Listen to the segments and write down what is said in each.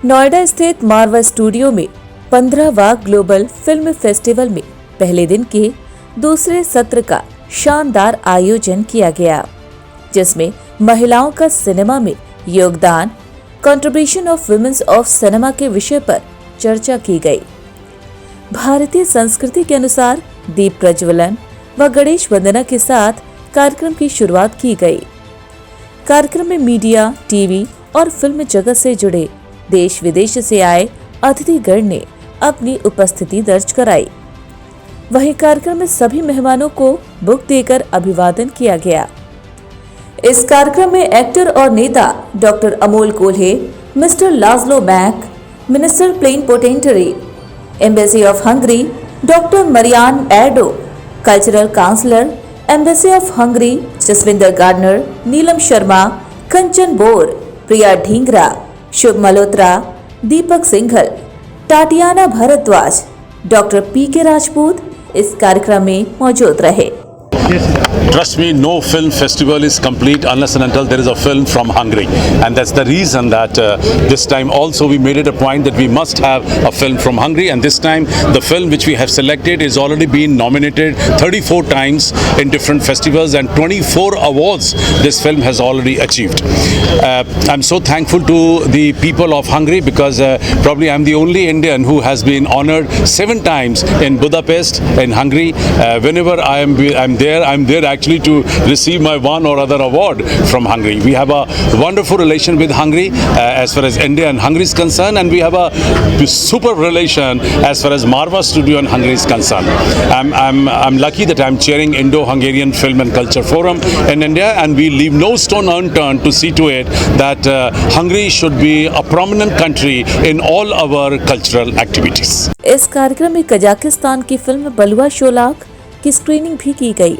नोएडा स्थित मार्वा स्टूडियो में 15वां global film festival में पहले दिन के दूसरे सत्र का शानदार आयोजन किया गया, जिसमें महिलाओं का सिनेमा में योगदान, contribution of women's of cinema के विषय पर चर्चा की गई। भारतीय संस्कृति के अनुसार दीप प्रज्वलन व गणेश वंदना के साथ कार्यक्रम की शुरुआत की गई। कार्यक्रम में मीडिया, टीवी और फिल्म जगत से जुड़े देश विदेश से आए अतिथिगण ने अपनी उपस्थिति दर्ज कराई। वहीं कार्यक्रम में सभी मेहमानों को बुक देकर अभिवादन किया गया। इस कार्यक्रम में एक्टर और नेता doctor Amol Kolhe, mister Laszlo Mak, minister plenipotentiary, embassy of Hungary doctor Mariann Erdo, cultural counsellor, embassy of Hungary Jaswinder Gardner, Neelam Sharma, Kanchan Bor, Priya Dhingra, Shubh Malhotra, Deepak Singhal, Tatiana Bhardwaj, doctor P K. Rajput इस कार्यक्रम में मौजूद रहे। Trust me, no film festival is complete unless and until there is a film from Hungary, and that's the reason that this time also we made it a point that we must have a film from Hungary. And this time the film which we have selected is already been nominated 34 times in different festivals, and 24 awards this film has already achieved. I'm so thankful to the people of Hungary because probably I'm the only Indian who has been honored 7 times in Budapest in Hungary. Whenever I'm there actually to receive my one or other award from Hungary. We have a wonderful relation with Hungary as far as India and Hungary is concerned, and we have a super relation as far as Marva Studio and Hungary is concerned. I'm lucky that I'm chairing Indo-Hungarian Film and Culture Forum in India, and we leave no stone unturned to see to it that Hungary should be a prominent country in all our cultural activities. इस कार्यक्रम में Kazakhstan की film बलुआ शोलाक की screening भी की गई।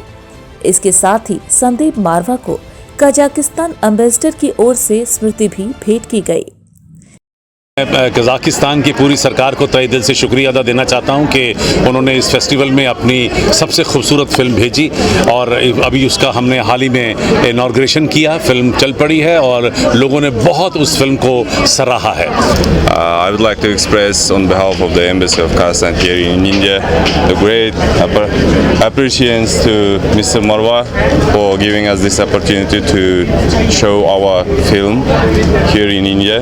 इसके साथ ही संदीप मारवा को कजाकिस्तान एम्बेसडर की ओर से स्मृति भी भेंट की गई। कजाकिस्तान की पूरी सरकार को तहे दिल से शुक्रिया अदा देना चाहता हूं कि उन्होंने इस फेस्टिवल में अपनी सबसे खूबसूरत फिल्म भेजी, और अभी उसका हमने हाल ही में इनॉग्रेशन किया। फिल्म चल पड़ी है और लोगों ने बहुत उस फिल्म को सराहा है। I would like to express on behalf of the Embassy of Kazakhstan here in India the great appreciation to Mr. Marwa for giving us this opportunity to show our film here in India.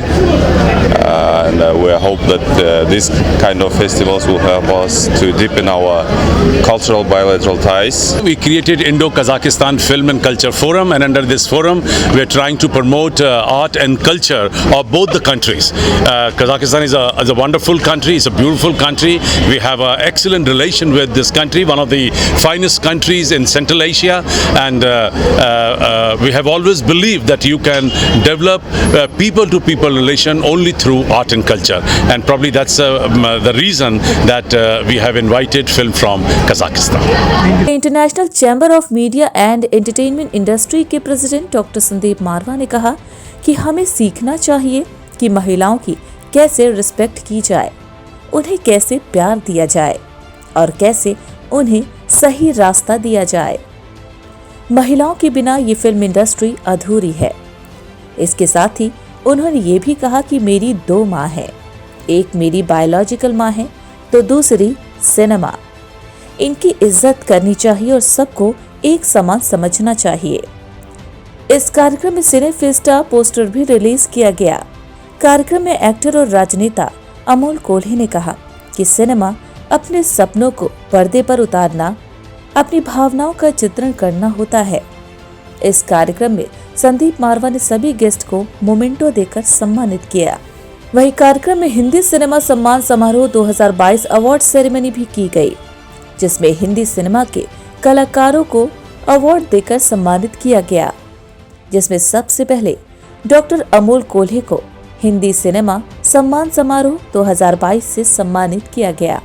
And we hope that this kind of festivals will help us to deepen our cultural bilateral ties. We created Indo-Kazakhstan Film and Culture Forum, and under this forum we are trying to promote art and culture of both the countries. Kazakhstan is a wonderful country, it's a beautiful country. We have an excellent relation with this country, one of the finest countries in Central Asia, and we have always believed that you can develop people-to-people relation only through art and culture, and probably that's the reason that we have invited film from Kazakhstan. International chamber of media and entertainment industry के president doctor Sandeep मारवा ने कहा कि हमें सीखना चाहिए कि महिलाओं की कैसे रिस्पेक्ट की जाए, उन्हें कैसे प्यार दिया जाए और कैसे उन्हें सही रास्ता दिया जाए। महिलाओं के बिना ये फिल्म इंडस्ट्री अधूरी है। इसके साथ ही उन्होंने ये भी कहा कि मेरी 2 माँ हैं, एक मेरी बायोलॉजिकल माँ है तो दूसरी सिनेमा। इनकी इज्जत करनी चाहिए और सबको एक समान समझना चाहिए। इस कार्यक्रम में सिनेफेस्टा पोस्टर भी रिलीज किया गया। कार्यक्रम में एक्टर और राजनेता अमोल कोल्हे ने कहा कि सिनेमा अपने सपनों को पर्दे पर उतारना, अपनी भावनाओं का चित्रण करना होता है। इस कार्यक्रम में संदीप मारवा ने सभी गेस्ट को मोमेंटो देकर सम्मानित किया। वहीं कार्यक्रम में हिंदी सिनेमा सम्मान समारोह 2022 अवार्ड सेरेमनी भी की गई, जिसमें हिंदी सिनेमा के कलाकारों को अवार्ड देकर सम्मानित किया गया, जिसमें सबसे पहले डॉक्टर अमोल कोल्हे को हिंदी सिनेमा सम्मान समारोह 2022 से सम्मानित किया गया।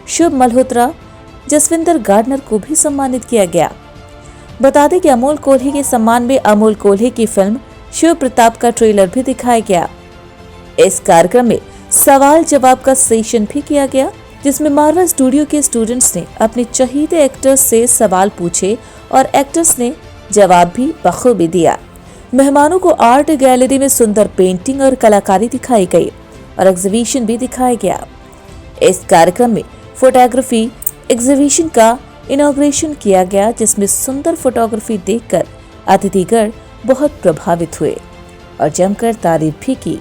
शुभ मल्होत्रा, जसविंदर गार्डनर को भी सम्मानित किया गया। बता दें कि अमोल कोल्हे के सम्मान में अमोल कोल्हे की फिल्म शिव प्रताप का ट्रेलर भी दिखाया गया। इस कार्यक्रम में सवाल जवाब का सेशन भी किया गया, जिसमें मार्वा स्टूडियो के स्टूडेंट्स ने अपने चहीते एक्टर्स से सवाल पूछे और एक्टर्स ने जवाब भी बखूबी दिया। मेहमानों को आर्ट गैलरी में सुंदर पेंटिंग और कलाकारी दिखाई गई। और एग्जीबिशन भी दिखाया गया। इस कार्यक्रम में फोटोग्राफी एग्जीबिशन का इनॉग्रेशन किया गया, जिसमें सुंदर फोटोग्राफी देखकर अतिथिगण बहुत प्रभावित हुए और जमकर तारीफ भी की।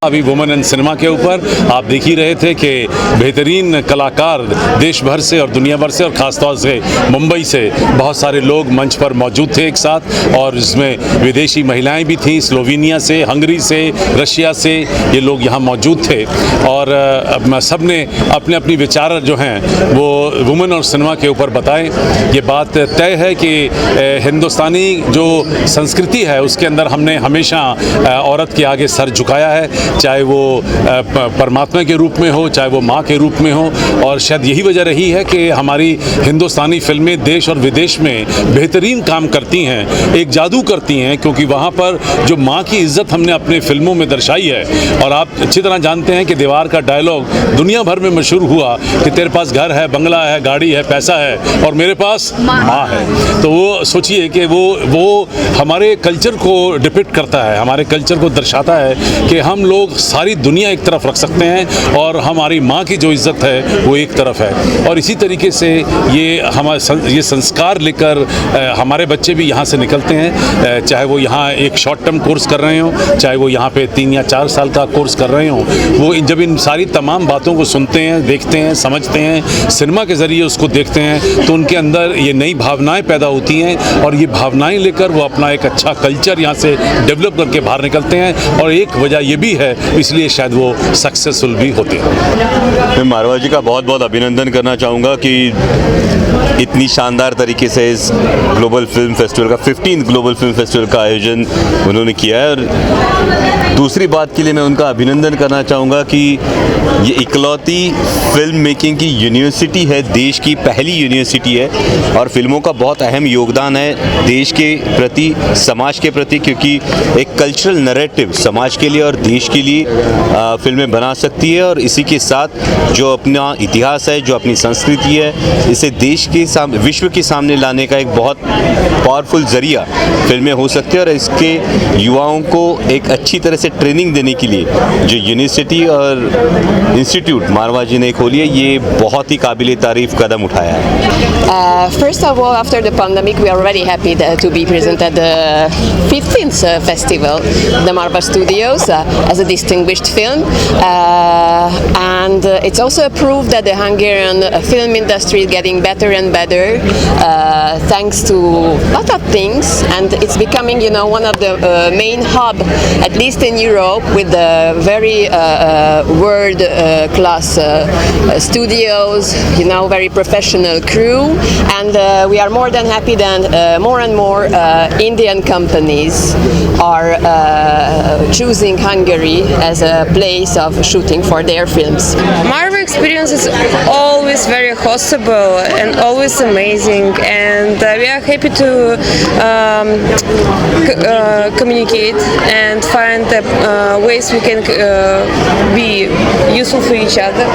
अभी वुमेन इन सिनेमा के ऊपर आप देख ही रहे थे कि बेहतरीन कलाकार देश भर से और दुनिया भर से और ख़ासतौर से मुंबई से बहुत सारे लोग मंच पर मौजूद थे एक साथ, और इसमें विदेशी महिलाएं भी थीं, स्लोवेनिया से, हंगरी से, रशिया से ये लोग यहाँ मौजूद थे। और सब ने अपने अपनी विचार जो हैं वो वुमेन और सिनेमा के ऊपर बताएं। ये बात तय है कि हिंदुस्तानी जो संस्कृति है उसके अंदर हमने हमेशा औरत के आगे सर झुकाया है, चाहे वो परमात्मा के रूप में हो, चाहे वो माँ के रूप में हो। और शायद यही वजह रही है कि हमारी हिंदुस्तानी फिल्में देश और विदेश में बेहतरीन काम करती हैं, एक जादू करती हैं, क्योंकि वहाँ पर जो माँ की इज्जत हमने अपने फिल्मों में दर्शाई है। और आप अच्छी तरह जानते हैं कि दीवार का डायलॉग दुनिया भर में मशहूर हुआ कि तेरे पास घर है, बंगला है, गाड़ी है, पैसा है, और मेरे पास माँ है। तो वो सोचिए कि वो हमारे कल्चर को डिपिक्ट करता है, हमारे कल्चर को दर्शाता है कि हम लोग सारी दुनिया एक तरफ रख सकते हैं और हमारी माँ की जो इज्जत है वो एक तरफ है। और इसी तरीके से ये संस्कार लेकर हमारे बच्चे भी यहाँ से निकलते हैं, चाहे वो यहाँ एक शॉर्ट टर्म कोर्स कर रहे हों, चाहे वो यहाँ पे 3 या 4 साल का कोर्स कर रहे हों। वो जब इन सारी तमाम बातों को सुनते हैं, देखते हैं, समझते हैं, सिनेमा के ज़रिए उसको देखते हैं, तो उनके अंदर ये नई भावनाएं पैदा होती हैं, और ये भावनाएं लेकर वो अपना एक अच्छा कल्चर यहाँ से डेवलप करके बाहर निकलते हैं। और एक वजह ये भी है, इसलिए शायद वो सक्सेसफुल भी होते हैं। मैं मारवा जी का बहुत बहुत अभिनंदन करना चाहूँगा कि इतनी शानदार तरीके से इस ग्लोबल फिल्म फेस्टिवल का 15th ग्लोबल फिल्म फेस्टिवल का आयोजन उन्होंने किया है। और दूसरी बात के लिए मैं उनका अभिनंदन करना चाहूँगा कि ये इकलौती फिल्म मेकिंग की यूनिवर्सिटी है, देश की पहली यूनिवर्सिटी है, और फिल्मों का बहुत अहम योगदान है देश के प्रति, समाज के प्रति, क्योंकि एक कल्चरल नैरेटिव समाज के लिए और देश के लिए फिल्में बना सकती है। और इसी के साथ जो अपना इतिहास है, जो अपनी संस्कृति है, इसे देश के सामने, विश्व के सामने लाने का एक बहुत पावरफुल जरिया फिल्में हो सकती है। और इसके युवाओं को एक अच्छी तरह से ट्रेनिंग देने के लिए जो यूनिवर्सिटी और इंस्टीट्यूट मारवा जी ने खोली है, ये बहुत ही काबिल तारीफ कदम उठाया है। First of all, after the pandemic, we are very happy to be present at the 15th festival, the Marva Studios, as a distinguished film. And it's also a proof that the Hungarian film industry is getting better and better, thanks to a lot of things. And it's becoming, one of the main hub, at least in Europe, with the very world-class studios, very professional crew. And we are more than happy that more and more Indian companies are choosing Hungary as a place of shooting for their films. Marva experience is always very hospitable and always amazing, and we are happy to communicate and find ways we can be useful for each other.